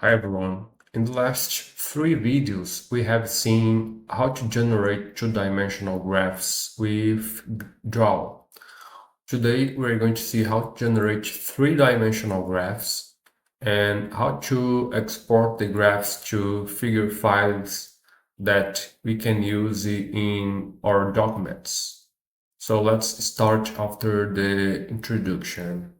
Hi everyone. In the last three videos, we have seen how to generate two-dimensional graphs with Draw. Today, we're going to see how to generate three-dimensional graphs and how to export the graphs to figure files that we can use in our documents. So let's start after the introduction.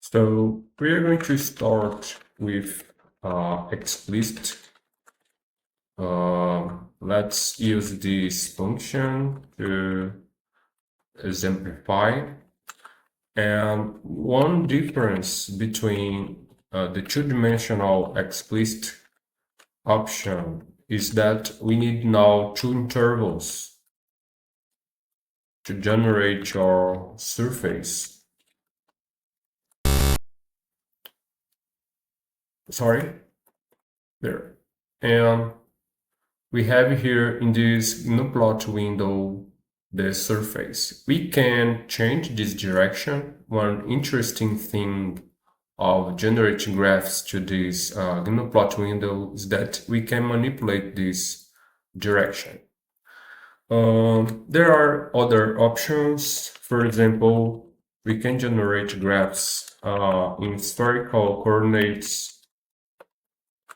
So we are going to start with explicit. Let's use this function to exemplify. And one difference between the two-dimensional explicit option is that we need now two intervals to generate our surface. Sorry, there. And we have here in this plot window the surface. We can change this direction. One interesting thing of generating graphs to this plot window is that we can manipulate this direction. There are other options. For example, we can generate graphs in spherical coordinates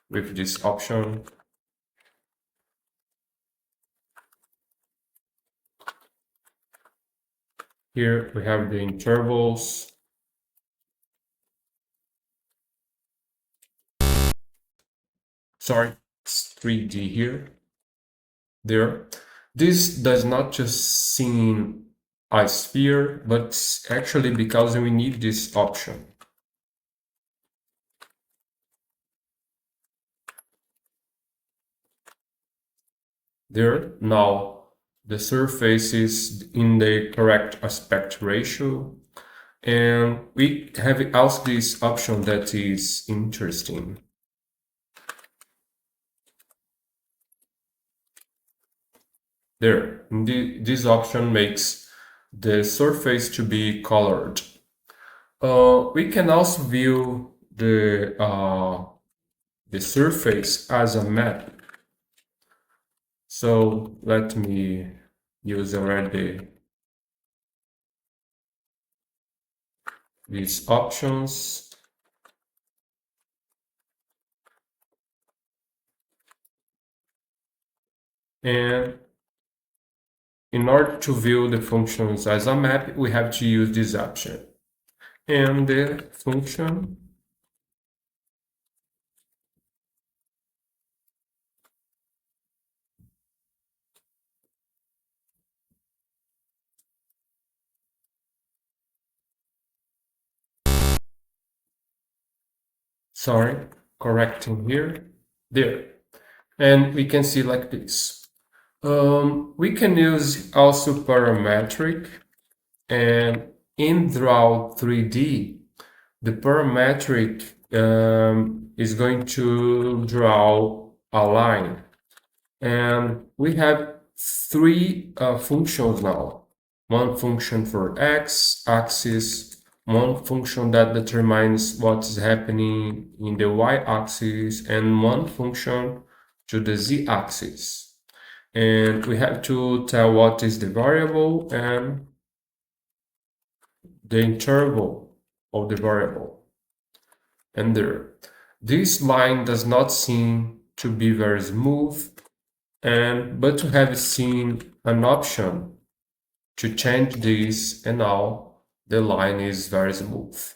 with this option. Here we have the intervals. Sorry, it's 3D here. There. This does not just seem a sphere, but actually because we need this option. There. Now the surface is in the correct aspect ratio. And we have also this option that is interesting. There, this option makes the surface to be colored. We can also view the surface as a map. So let me use already these options. And in order to view the functions as a map, we have to use this option. And the function sorry, correcting here, there. And we can see like this. We can use also parametric, and in Draw 3D, the parametric is going to draw a line. And we have three functions now. One function for x-axis, one function that determines what's happening in the y-axis, and one function to the z-axis. And we have to tell what is the variable and the interval of the variable. And there. This line does not seem to be very smooth, but to have seen an option to change this, and now the line is very smooth.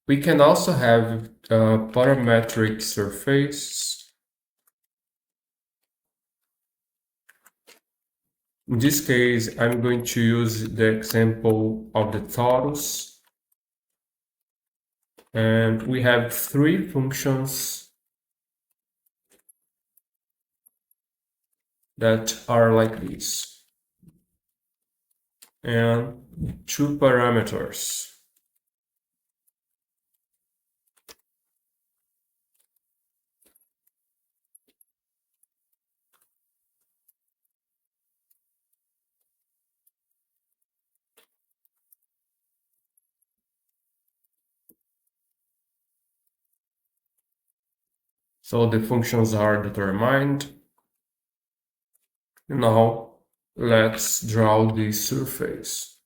We can also have parametric surface. In this case, I'm going to use the example of the torus. And we have three functions that are like this. And two parameters. So the functions are determined. Now let's draw the surface.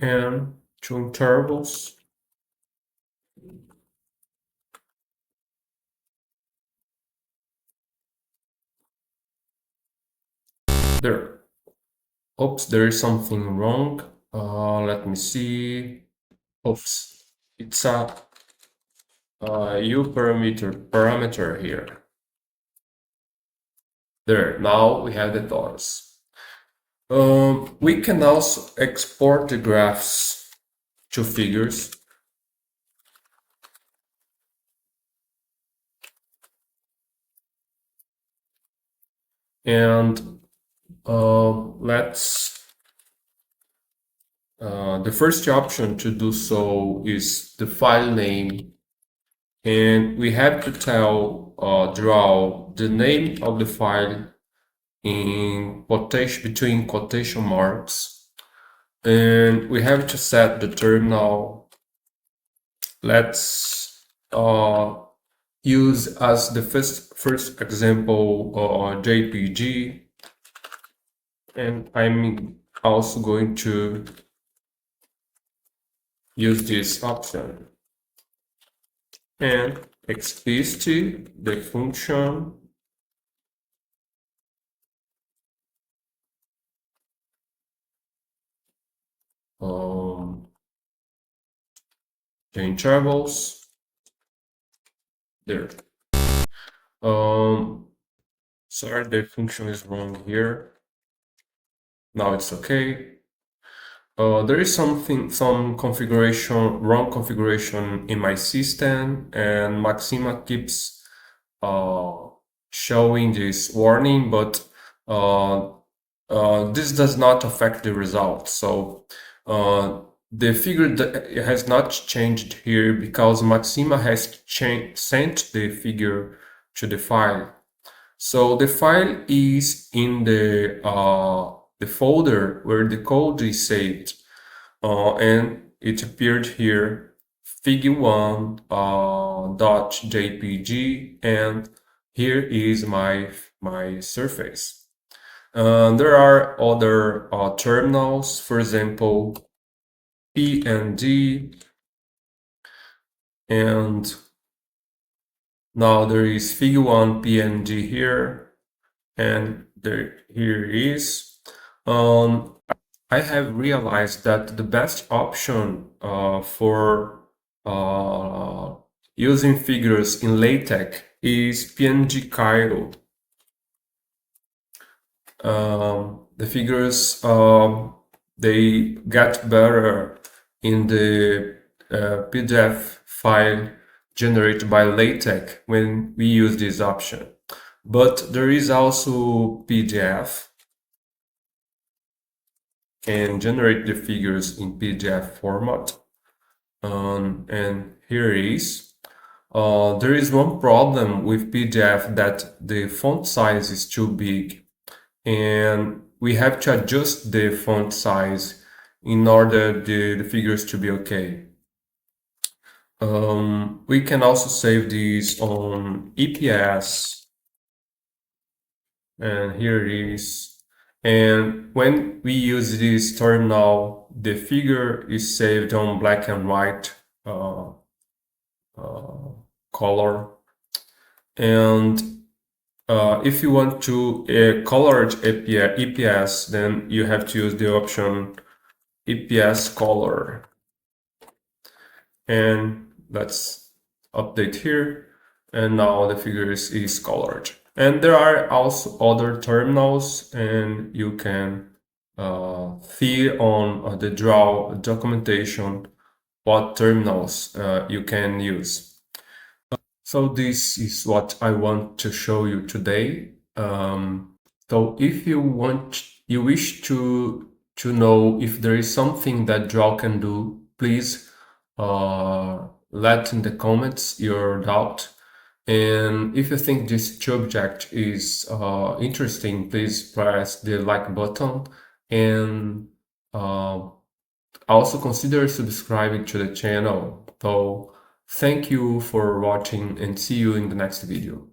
And two intervals. There. Oops, there is something wrong. Let me see. Oops, it's a U parameter here. There, now we have the dots. We can also export the graphs to figures. And the first option to do so is the file name. And we have to draw the name of the file in quotation, between quotation marks. And we have to set the terminal. Let's use as the first example JPG, and I'm also going to use this option and explicit the function the intervals there. Sorry, the function is wrong here. Now it's okay. There is some configuration, wrong configuration in my system, and Maxima keeps showing this warning, but this does not affect the result. So the figure that has not changed here because Maxima has sent the figure to the file. So the file is in the folder where the code is saved, and it appeared here figure1 .jpg, and here is my surface. There are other terminals, for example, png, and now there is figure1 png here, and here is. I have realized that the best option for using figures in LaTeX is PNG Cairo. The figures they get better in the PDF file generated by LaTeX when we use this option. But there is also PDF, can generate the figures in PDF format. And here is. There is one problem with PDF, that the font size is too big, and we have to adjust the font size in order the figures to be okay. We can also save these on EPS, and here it is. And when we use this terminal, the figure is saved on black and white color. And if you want to colored EPS, then you have to use the option EPS color. And let's update here. And now the figure is colored. And there are also other terminals, and you can see on the draw documentation what terminals you can use. So this is what I want to show you today. So if you wish to know if there is something that draw can do, please let in the comments your doubt. And if you think this subject is interesting, please press the like button and uh, also consider subscribing to the channel. So thank you for watching and see you in the next video.